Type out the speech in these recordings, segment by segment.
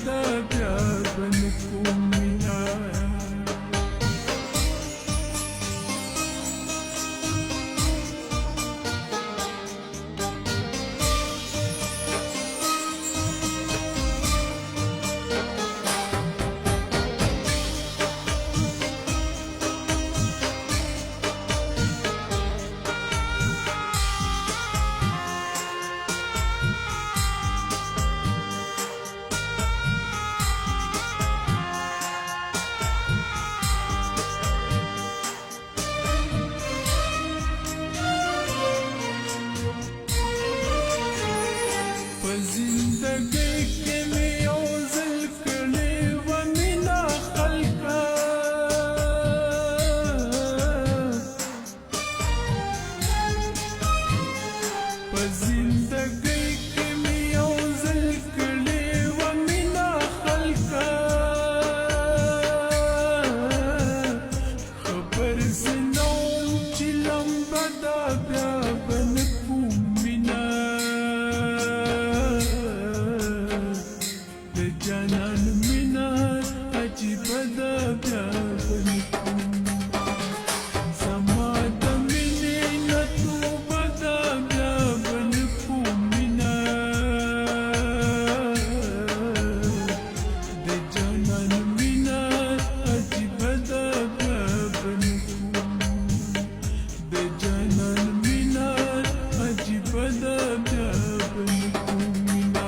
بدا بیا بنکو مینا زندگی کې مې یو ځل کړې وه مینه خلکه په زندګی کې مې یو ځل کړې وه مینه خلکه خبر زه نه وم چې لمبه ده بیا به نه کوم مینه جانان مینا عجیب ده بیا بنکو زما د مینې نه توبه ده بیا بنکو مینا د جانان مینا عجیب ده بیا بنکو د جانان مینا عجیب ده بیا بنکو مینا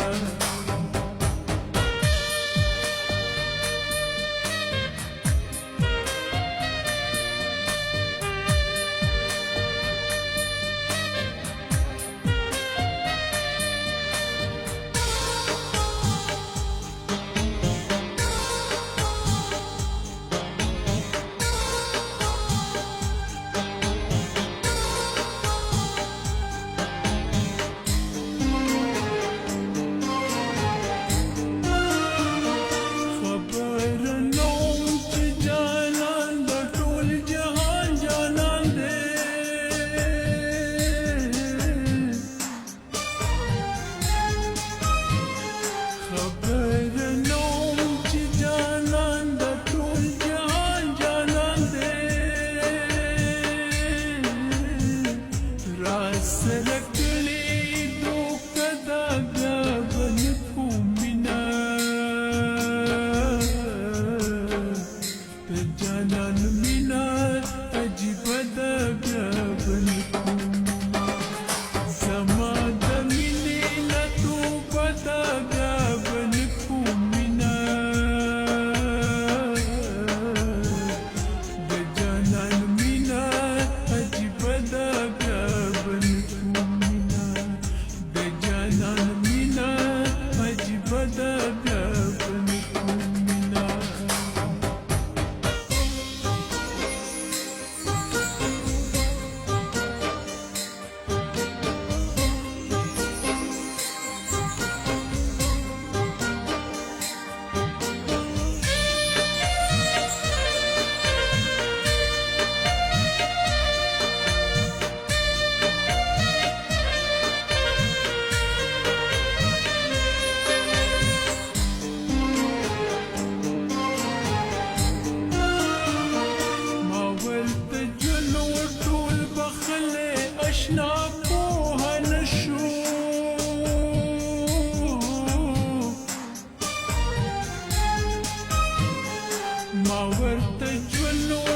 ما ورته ژوند